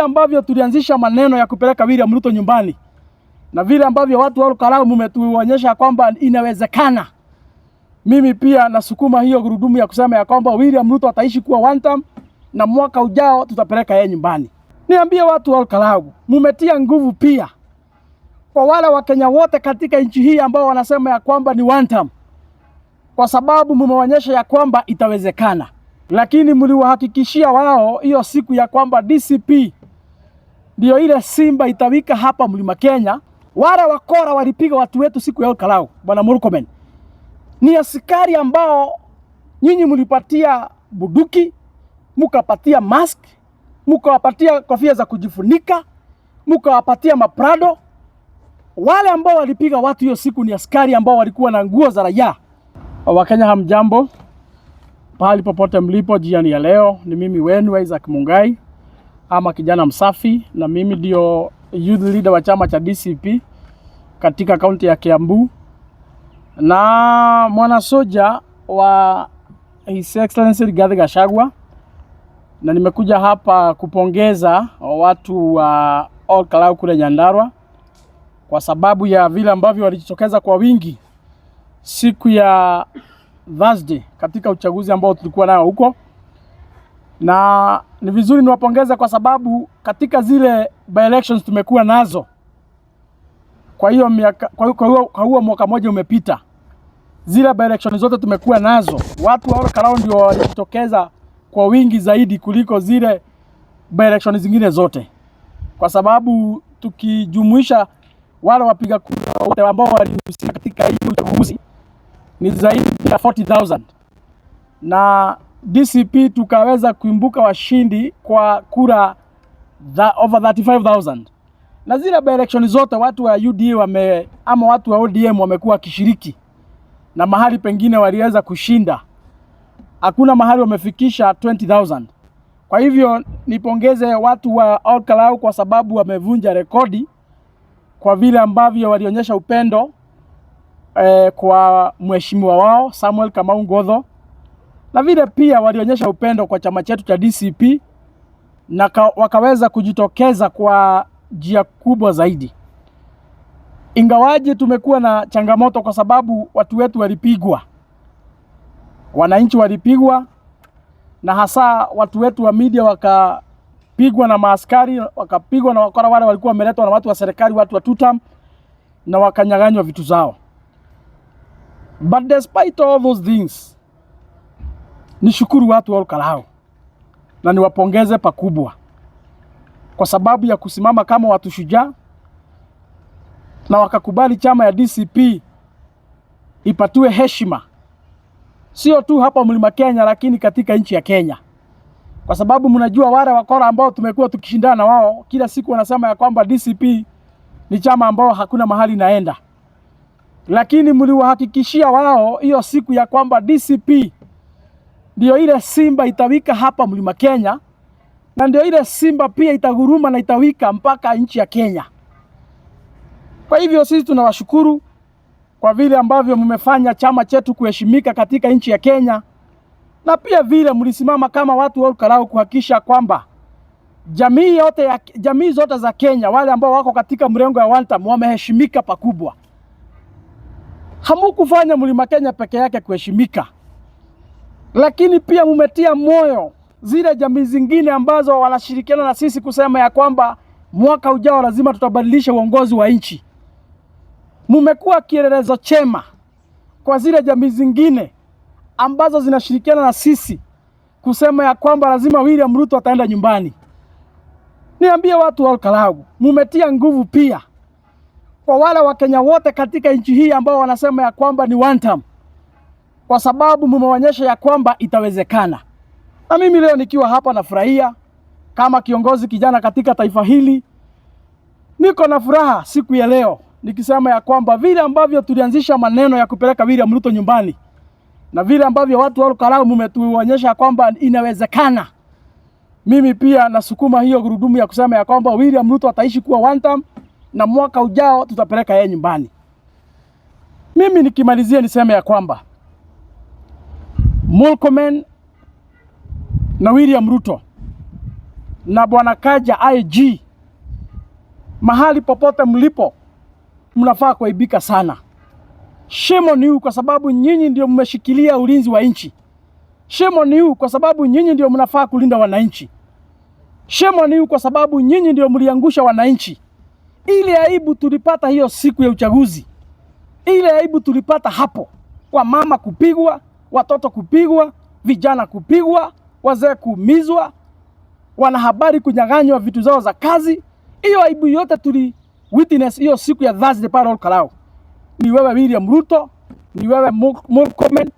ambavyo tulianzisha maneno ya kupeleka William Ruto nyumbani na vile ambavyo watu wa Olkalau mmetuonyesha kwamba inawezekana, mimi pia nasukuma hiyo gurudumu ya kusema ya kwamba William Ruto ataishi kuwa one term na mwaka ujao tutapeleka yeye nyumbani. Niambie watu wa Olkalau, mmetia nguvu pia kwa wale Wakenya wote katika nchi hii ambao wanasema ya kwamba ni one term, kwa sababu mmeonyesha ya kwamba itawezekana. Lakini mliwahakikishia wao hiyo siku ya kwamba DCP ndio ile simba itawika hapa Mlima Kenya. Wale wakora walipiga watu wetu siku ya Olkalau, Bwana Murkomen. Ni askari ambao nyinyi mlipatia buduki, mkapatia mask, mkawapatia kofia za kujifunika, mkawapatia maprado. Wale ambao walipiga watu hiyo siku ni askari ambao walikuwa na nguo za raia. Wakenya hamjambo, pahali popote mlipo jioni ya leo, ni mimi wenu Isaac Mungai ama kijana msafi, na mimi ndio youth leader wa chama cha DCP katika kaunti ya Kiambu na mwana soja wa His Excellency Rigathi Gachagua, na nimekuja hapa kupongeza watu wa Olkalau kule Nyandarua kwa sababu ya vile ambavyo walijitokeza kwa wingi siku ya Thursday katika uchaguzi ambao tulikuwa nao huko. Na ni vizuri niwapongeze kwa sababu katika zile by elections tumekuwa nazo kwa hiyo miaka, kwa huo mwaka moja umepita, zile by elections zote tumekuwa nazo, watu wa Olkalau ndio walijitokeza kwa wingi zaidi kuliko zile by elections zingine zote, kwa sababu tukijumuisha wale wapiga kura wote ambao walihusika katika hiyo uchaguzi ni zaidi ya 40,000, na DCP tukaweza kuimbuka washindi kwa kura over 35,000. Na zile by election zote watu wa UDA ama watu wa ODM wamekuwa kishiriki, na mahali pengine waliweza kushinda, hakuna mahali wamefikisha 20,000. Kwa hivyo nipongeze watu wa Olkalau kwa sababu wamevunja rekodi kwa vile ambavyo walionyesha upendo kwa mheshimiwa wao Samuel Kamau Ngotho, na vile pia walionyesha upendo kwa chama chetu cha DCP na wakaweza kujitokeza kwa njia kubwa zaidi. Ingawaje tumekuwa na changamoto kwa sababu watu wetu walipigwa, wananchi walipigwa, na hasa watu wetu wa media wakapigwa na maaskari, wakapigwa na wakora wale walikuwa wameletwa na watu wa serikali, watu wa tutam, na wakanyang'anywa vitu zao. But despite all those things, nishukuru watu wa Olkalau na niwapongeze pakubwa kwa sababu ya kusimama kama watu shujaa na wakakubali chama ya DCP ipatiwe heshima, sio tu hapa Mlima Kenya lakini katika nchi ya Kenya, kwa sababu mnajua wale wakora ambao tumekuwa tukishindana na wao kila siku wanasema ya kwamba DCP ni chama ambao hakuna mahali naenda, lakini mliwahakikishia wao hiyo siku ya kwamba DCP ndio ile simba itawika hapa Mlima Kenya, na ndio ile simba pia itaguruma na itawika mpaka nchi ya Kenya. Kwa hivyo sisi tunawashukuru kwa vile ambavyo mmefanya chama chetu kuheshimika katika nchi ya Kenya, na pia vile mlisimama kama watu wa Olkalau kuhakikisha kwamba jamii zote za Kenya, wale ambao wako katika mrengo ya one term, wameheshimika pakubwa. Hamukufanya Mlima Kenya peke yake kuheshimika, lakini pia mumetia moyo zile jamii zingine ambazo wanashirikiana na sisi kusema ya kwamba mwaka ujao lazima tutabadilisha uongozi wa nchi. Mumekuwa kielelezo chema kwa zile jamii zingine ambazo zinashirikiana na sisi kusema ya kwamba lazima William Ruto ataenda nyumbani. Niambie watu wa Olkalau, mumetia nguvu pia kwa wale Wakenya wote katika nchi hii ambao wanasema ya kwamba ni one term, kwa sababu mumeonyesha ya kwamba itawezekana. Na mimi leo nikiwa hapa nafurahia kama kiongozi kijana katika taifa hili. Niko na furaha siku ya leo nikisema ya kwamba vile ambavyo tulianzisha maneno ya kupeleka William Ruto nyumbani na vile ambavyo watu wa Olkalau mmetuonyesha kwamba inawezekana, mimi pia nasukuma hiyo gurudumu ya kusema ya kwamba William Ruto ataishi kuwa one term na mwaka ujao tutapeleka yeye nyumbani. Mimi nikimalizia niseme ya kwamba Murkomen na William Ruto na Bwana Kaja IG, mahali popote mlipo, mnafaa kuaibika sana. Shame on you, kwa sababu nyinyi ndio mmeshikilia ulinzi wa nchi. Shame on you, kwa sababu nyinyi ndio mnafaa kulinda wananchi. Shame on you, kwa sababu nyinyi ndio mliangusha wananchi. Ile aibu tulipata hiyo siku ya uchaguzi, ile aibu tulipata hapo, kwa mama kupigwa, watoto kupigwa, vijana kupigwa, wazee kuumizwa, wanahabari kunyang'anywa vitu zao za kazi. Hiyo aibu yote tuli witness hiyo siku ya Thursday pale Olkalau. Ni wewe William Ruto, ni wewe Murkomen,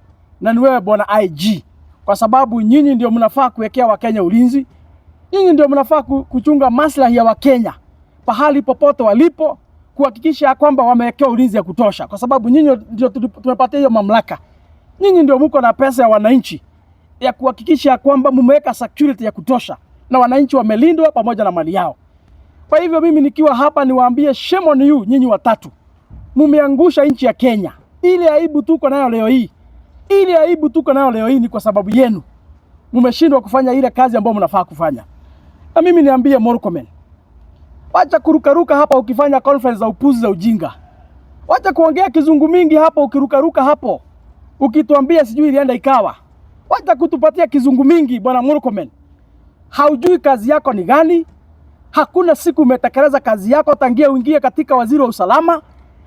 na ni wewe Bwana IG, kwa sababu nyinyi ndio mnafaa kuwekea Wakenya ulinzi. Nyinyi ndio mnafaa kuchunga maslahi ya Wakenya pahali popote walipo, kuhakikisha kwamba wamewekea ulinzi ya kutosha, kwa sababu nyinyi ndio tumepatia hiyo mamlaka. Nyinyi ndio mko na pesa ya wananchi ya kuhakikisha kwamba mmeweka security ya kutosha na wananchi wamelindwa pamoja na mali yao. Kwa hivyo mimi nikiwa hapa niwaambie shame on you, nyinyi watatu. Mumeangusha nchi ya Kenya. Ile aibu tuko nayo leo hii, ile aibu tuko nayo leo hii ni kwa sababu yenu. Mmeshindwa kufanya ile kazi ambayo mnafaa kufanya. Na mimi niambie Murkomen, wacha kurukaruka hapa ukifanya conference za upuzi za ujinga. Wacha kuongea kizungu mingi hapa ukirukaruka hapo ukituambia sijui ilienda ikawa. Wacha kutupatia kizungu mingi Bwana Murkomen. Haujui kazi yako ni gani? Hakuna siku umetekeleza kazi yako tangia uingie katika waziri wa usalama.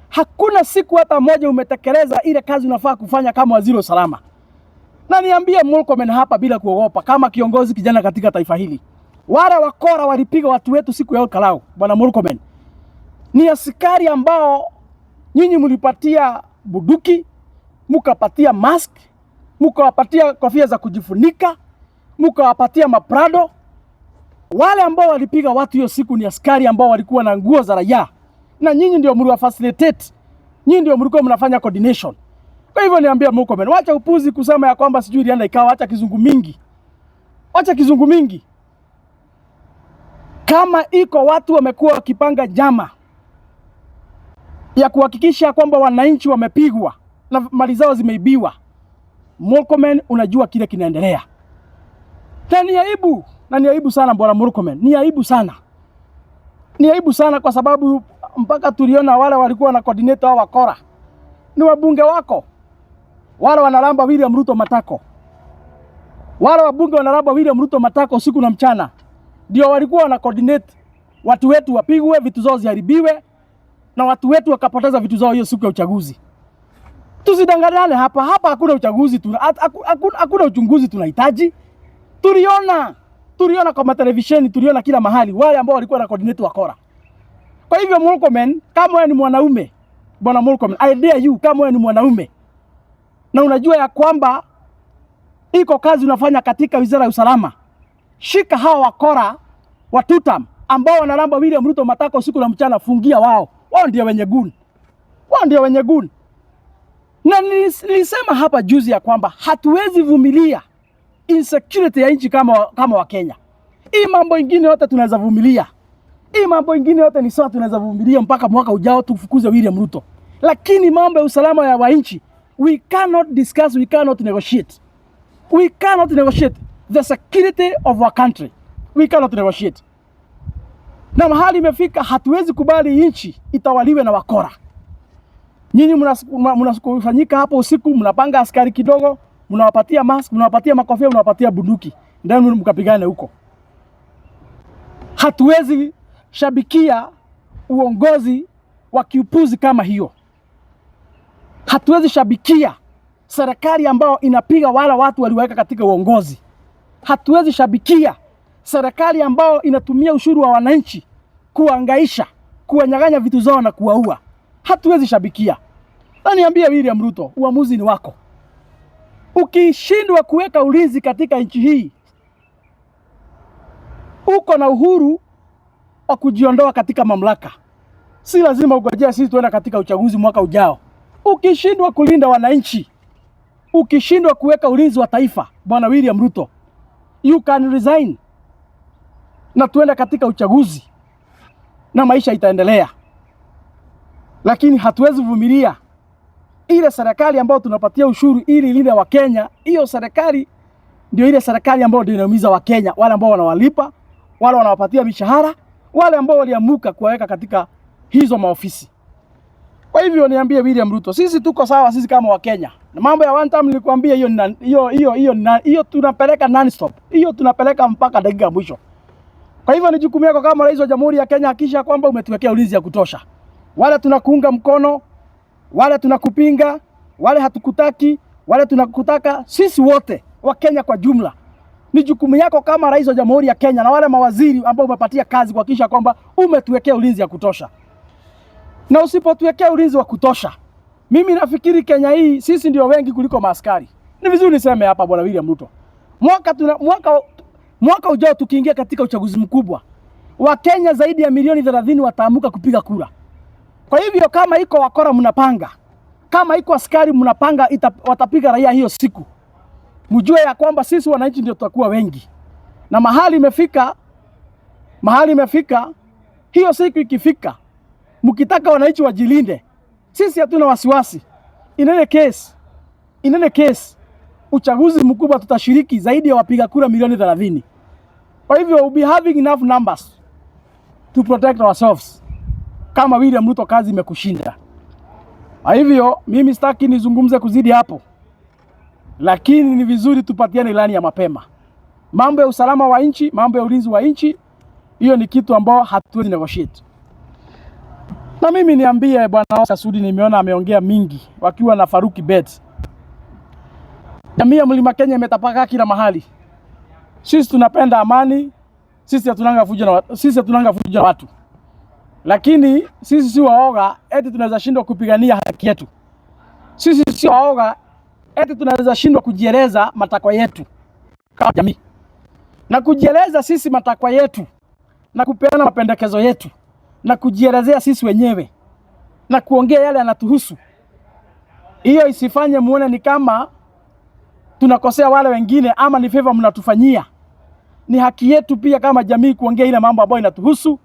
Hakuna siku hata moja umetekeleza ile kazi unafaa kufanya kama waziri wa usalama. Na niambie Murkomen hapa bila kuogopa, kama kiongozi kijana katika taifa hili, wale wakora walipiga watu wetu siku ya Olkalau, Bwana Murkomen, ni askari ambao nyinyi mlipatia buduki, mkapatia mask, mkawapatia kofia za kujifunika, mkawapatia maprado. Wale ambao walipiga watu hiyo siku ni askari ambao walikuwa na nguo za raia, na nyinyi ndio mliwa facilitate, nyinyi ndio mlikuwa mnafanya coordination. Kwa hivyo niambia Murkomen, wacha upuzi kusema ya kwamba sijui ilienda ikawa. Wacha kizungu mingi, wacha kizungu mingi. Kama iko watu wamekuwa wakipanga njama ya kuhakikisha kwamba wananchi wamepigwa na mali zao zimeibiwa, Murkomen, unajua kile kinaendelea. Na ni aibu, na ni aibu sana Bwana Murkomen, ni aibu sana. Ni aibu sana kwa sababu mpaka tuliona wale walikuwa na coordinator wa wakora ni wabunge wako. Wale wanaramba William Ruto matako. Wale wabunge wanaramba William Ruto matako usiku na mchana. Ndio walikuwa wana coordinate watu wetu wapigwe, vitu zao ziharibiwe, na watu wetu wakapoteza vitu zao hiyo siku ya uchaguzi. Tusidanganyane hapa, hapa hakuna uchaguzi, hakuna uchunguzi tunahitaji. Tuliona kwa televisheni, tuliona kila mahali wale ambao walikuwa na coordinate wakora. Kwa hivyo Murkomen, kama wewe ni mwanaume, Bwana Murkomen, I dare you, kama wewe ni mwanaume na unajua ya kwamba iko kazi unafanya katika wizara ya usalama, shika hawa wakora wa tutam ambao wanaramba William Ruto matako usiku na mchana, fungia wao. Wao ndio wenye gun. Wao ndio wenye gun. Na nilisema hapa juzi ya kwamba hatuwezi vumilia insecurity ya nchi kama wa Kenya. Hii mambo ingine yote tunaweza vumilia. Hii mambo ingine yote ni sawa, tunaweza vumilia mpaka mwaka ujao tufukuze William Ruto. Lakini mambo ya usalama ya wananchi, we cannot discuss, we cannot negotiate. We cannot negotiate the security of our country. We cannot negotiate. Na mahali imefika hatuwezi kubali nchi itawaliwe na wakora. Nyinyi mnasukufanyika hapo usiku, mnapanga askari kidogo, mnawapatia mask, mnawapatia makofia, mnawapatia bunduki, ndio mkapigane huko. Hatuwezi shabikia uongozi wa kiupuzi kama hiyo. Hatuwezi shabikia serikali ambao inapiga wala watu waliweka katika uongozi. Hatuwezi shabikia serikali ambao inatumia ushuru wa wananchi kuangaisha, kuwanyang'anya vitu zao na kuwaua. Hatuwezi shabikia. Na niambie William Ruto, uamuzi ni wako. Ukishindwa kuweka ulinzi katika nchi hii, uko na uhuru wa kujiondoa katika mamlaka. Si lazima ungojea sisi tuenda katika uchaguzi mwaka ujao. Ukishindwa kulinda wananchi, ukishindwa kuweka ulinzi wa taifa, Bwana William Ruto, you can resign na tuenda katika uchaguzi na maisha itaendelea. Lakini hatuwezi vumilia ile serikali ambayo tunapatia ushuru ili ilinde wa Kenya. Hiyo serikali ndio ile serikali ambayo ndio inaumiza wa Kenya, wale ambao wanawalipa, wale wanawapatia mishahara, wale ambao waliamuka kuwaweka katika hizo maofisi. Kwa hivyo niambie William Ruto, sisi tuko sawa, sisi kama Wakenya. Na mambo ya one time nilikwambia hiyo tunapeleka non stop. Hiyo tunapeleka mpaka dakika mwisho. Kwa hivyo ni jukumu lako kama rais wa Jamhuri ya Kenya, hakisha kwamba umetuwekea ulinzi ya kutosha. Wale tunakuunga mkono, wale tunakupinga, wale hatukutaki, wale tunakutaka, sisi wote wa Kenya kwa jumla. Ni jukumu yako kama rais wa Jamhuri ya Kenya na wale mawaziri ambao umepatia kazi kuhakikisha kwamba umetuwekea ulinzi ya kutosha. Na usipotuwekea ulinzi wa kutosha, mimi nafikiri Kenya hii sisi ndio wengi kuliko maaskari. Ni vizuri niseme hapa bwana William Ruto. Mwaka ujao tukiingia katika uchaguzi mkubwa, Wakenya zaidi ya milioni 30 wataamuka kupiga kura. Kwa hivyo kama iko wakora mnapanga, kama iko askari mnapanga watapiga raia hiyo siku, mjue ya kwamba sisi wananchi ndio tutakuwa wengi. Na mahali imefika, hiyo siku ikifika, mkitaka wananchi wajilinde, sisi hatuna wasiwasi. In any case, uchaguzi mkubwa tutashiriki zaidi ya wapiga kura milioni 30. Kwa hivyo we'll be having enough numbers to protect ourselves. Kama William Ruto kazi imekushinda. Kwa hivyo mimi sitaki nizungumze kuzidi hapo. Lakini ni vizuri tupatiane ilani ya mapema. Mambo ya usalama wa nchi, mambo ya ulinzi wa nchi, hiyo ni kitu ambao hatuwezi negotiate. Na mimi niambie bwana Oscar Sudi, nimeona ameongea mingi wakiwa na Faruki Bet. Jamii ya Mlima Kenya imetapaka kila mahali. Sisi tunapenda amani, sisi hatunanga fujo na watu. Lakini sisi si waoga eti tunaweza shindwa kupigania haki yetu. Sisi si waoga eti tunaweza shindwa kujieleza matakwa yetu kama jamii. Na kujieleza sisi matakwa yetu na kupeana mapendekezo yetu na kujielezea sisi wenyewe na kuongea yale yanatuhusu. Hiyo isifanye muone ni kama tunakosea wale wengine ama ni favor mnatufanyia. Ni haki yetu pia kama jamii kuongea ile mambo ambayo inatuhusu.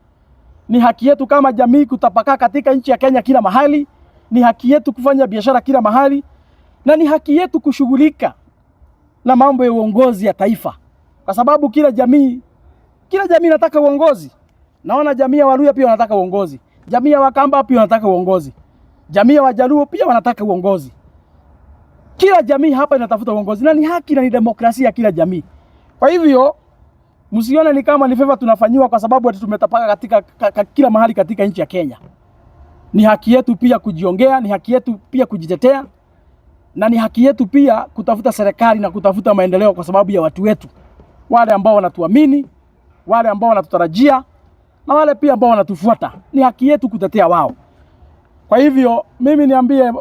Ni haki yetu kama jamii kutapakaa katika nchi ya Kenya kila mahali. Ni haki yetu kufanya biashara kila mahali. Na ni haki yetu kushughulika na mambo ya uongozi ya taifa. Kwa sababu kila jamii inataka uongozi. Naona jamii ya Waluya pia wanataka uongozi. Jamii ya Wakamba pia wanataka uongozi. Jamii ya Wajaluo pia wanataka uongozi. Kila jamii hapa inatafuta uongozi na ni haki na ni demokrasia kila jamii. Kwa hivyo msione ni kama ni favor tunafanyiwa kwa sababu ati tumetapaka katika kila mahali katika nchi ya Kenya. Ni haki yetu pia kujiongea, ni haki yetu pia kujitetea, na ni haki yetu pia kutafuta serikali na kutafuta maendeleo kwa sababu ya watu wetu. Wale ambao wanatuamini, wale ambao wanatutarajia, na wale pia ambao wanatufuata. Ni haki yetu kutetea wao. Kwa hivyo mimi niambie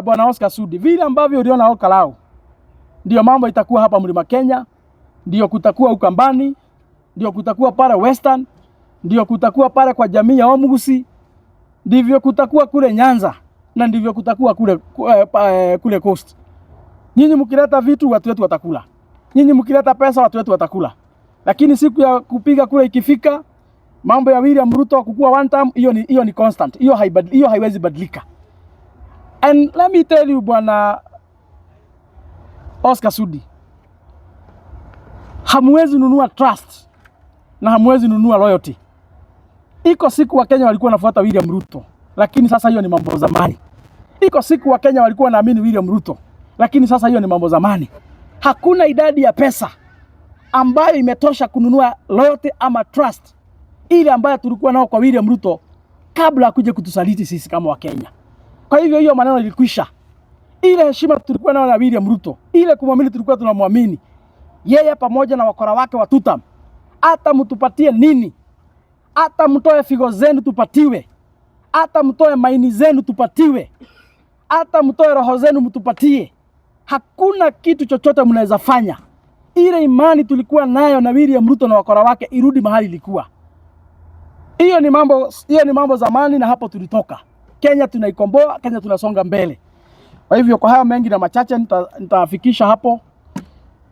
bwana Oscar Sudi, vile ambavyo uliona Olkalau, ndio mambo itakuwa hapa Mlima Kenya, ndio kutakuwa Ukambani, ndio kutakuwa pale Western, ndio kutakuwa pale kwa jamii ya Omugusi, ndivyo kutakuwa kule Nyanza, na ndivyo kutakuwa kule Coast. Nyinyi mkileta vitu watu wetu watakula. Nyinyi mkileta pesa watu wetu watakula. Lakini siku ya kupiga kule ikifika, mambo ya William Ruto kukua one time, hiyo ni constant. Hiyo haiwezi badilika. And let me tell you bwana Oscar Sudi, hamwezi nunua trust na hamwezi nunua loyalty. Iko siku wa Kenya walikuwa wanafuata William Ruto, lakini sasa hiyo ni mambo zamani. Iko siku wa Kenya walikuwa wanaamini William Ruto, lakini sasa hiyo ni mambo zamani. Hakuna idadi ya pesa ambayo imetosha kununua loyalty ama trust ile ambayo tulikuwa nao kwa William Ruto kabla akuje kutusaliti sisi kama wa Kenya. Kwa hivyo hiyo maneno ilikwisha. Ile heshima tulikuwa nayo na William Ruto, ile kumwamini tulikuwa tunamwamini yeye pamoja na wakora wake wa tutam. Hata mtupatie nini, hata mtoe figo zenu tupatiwe, hata mtoe maini zenu tupatiwe, hata mtoe roho zenu mtupatie. Hakuna kitu chochote mnaweza fanya ile imani tulikuwa nayo na William Ruto na wakora wake irudi mahali ilikuwa. Hiyo ni mambo zamani na hapo tulitoka. Kenya tunaikomboa, Kenya tunasonga mbele. Kwa hivyo kwa haya mengi na machache nitafikisha hapo.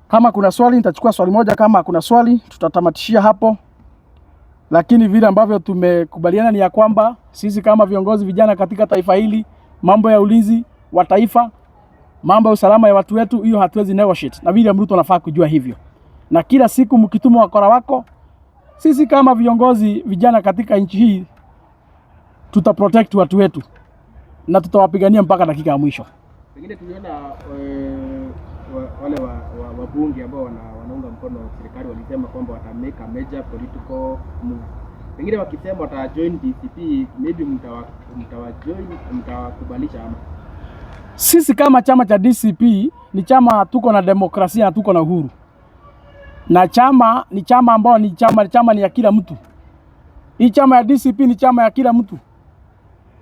Kama kuna swali nitachukua swali moja, kama kuna swali tutatamatishia hapo. Lakini vile ambavyo tumekubaliana ni ya kwamba sisi kama viongozi vijana katika taifa hili, mambo ya ulinzi wa taifa, mambo ya usalama ya watu wetu, hiyo hatuwezi negotiate. Na William Ruto anafaa kujua hivyo. Na kila siku mkituma wakora wako, Sisi kama viongozi vijana katika nchi hii tutaprotect watu wetu na tutawapigania mpaka dakika ya mwisho. Pengine tuliona wale wabunge ambao wanaunga mkono serikali walisema kwamba wata make a major political move. Pengine wakisema wata join DCP, maybe mtawajoin, mtawakubalisha ama? Sisi kama chama cha DCP ni chama tuko na demokrasia na tuko na uhuru. Na chama ni chama ambao ni chama ni ya kila mtu. Hii chama ya DCP ni chama ya kila mtu.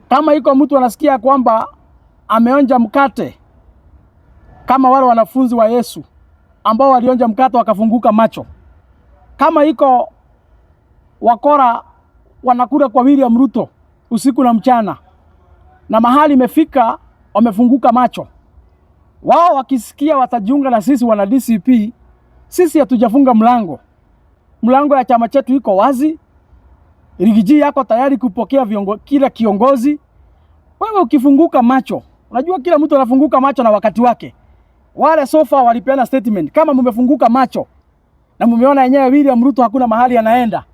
Kama iko mtu anasikia kwamba ameonja mkate kama wale wanafunzi wa Yesu ambao walionja mkate wakafunguka macho, kama iko wakora wanakula kwa William Ruto usiku na mchana na mahali imefika wamefunguka macho, wao wakisikia watajiunga na sisi wana DCP. Sisi hatujafunga mlango. Mlango ya chama chetu iko wazi. Rigiji yako tayari kupokea kila kiongozi. Wewe ukifunguka macho, unajua kila mtu anafunguka macho na wakati wake. Wale sofa walipeana statement, kama mmefunguka macho na mmeona yenyewe William Ruto hakuna mahali anaenda,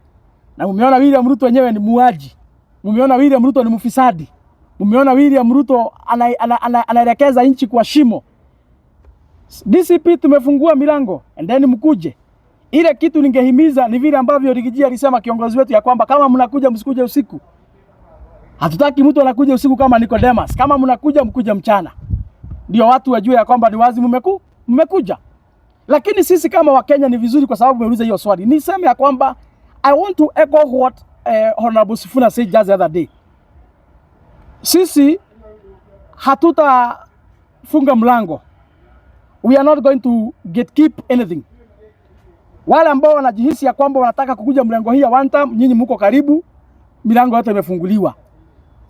na mmeona William Ruto yenyewe ni muaji, mmeona William Ruto ni mfisadi, mmeona William Ruto anaelekeza nchi kwa shimo, DCP tumefungua milango, endeni mkuje. Ile kitu ningehimiza ni vile ambavyo Rigiji alisema kiongozi wetu ya kwamba kama mnakuja msikuje usiku. Hatutaki mtu anakuja usiku kama Nicodemus. Kama mnakuja mkuja mchana. Ndio watu wajue ya kwamba ni wazi mmekuja. Lakini sisi kama Wakenya ni vizuri kwa sababu umeuliza hiyo swali. Niseme ya kwamba I want to echo what Honorable Sifuna said just the other day. Sisi hatutafunga mlango. We are not going to gatekeep anything. Wale ambao wanajihisi ya kwamba wanataka kukuja mlango hii ya one time, nyinyi mko karibu, milango yote imefunguliwa.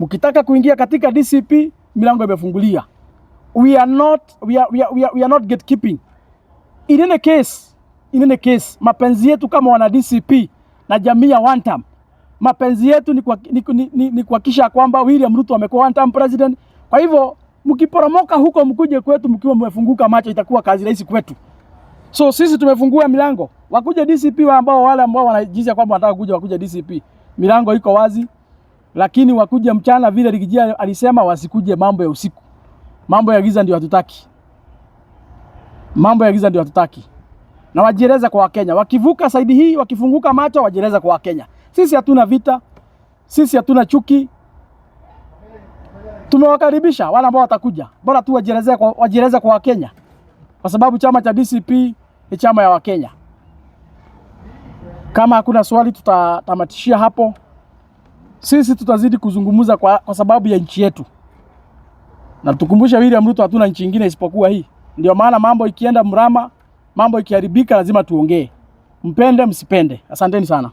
Mkitaka kuingia katika DCP, milango imefunguliwa. We are not gatekeeping. In any case, mapenzi yetu kama wana DCP na jamii ya one time, mapenzi yetu ni kuhakikisha kwamba William Ruto amekuwa one time president. Kwa hivyo mkiporomoka huko mkuje kwetu mkiwa mmefunguka macho, itakuwa kazi rahisi kwetu. So sisi tumefungua milango. Wakuja DCP wale ambao wanajizia kwamba wanataka kuja wakuja DCP. Milango iko wazi. Lakini wakuja mchana vile Rigiji alisema wasikuje mambo ya usiku. Mambo ya giza ndio hatutaki. Mambo ya giza ndio hatutaki. Na wajieleza kwa Wakenya. Wakivuka saidi hii, wakifunguka macho wajieleza kwa Wakenya. Sisi hatuna vita. Sisi hatuna chuki. Tumewakaribisha wale ambao watakuja. Bora tu wajieleze kwa Wakenya. Kwa sababu chama cha DCP ni chama ya Wakenya. Kama hakuna swali tutatamatishia hapo. Sisi tutazidi kuzungumza kwa sababu ya nchi yetu. Na tukumbusha William Ruto hatuna nchi nyingine isipokuwa hii. Ndio maana mambo ikienda mrama, mambo ikiharibika lazima tuongee. Mpende msipende. Asanteni sana.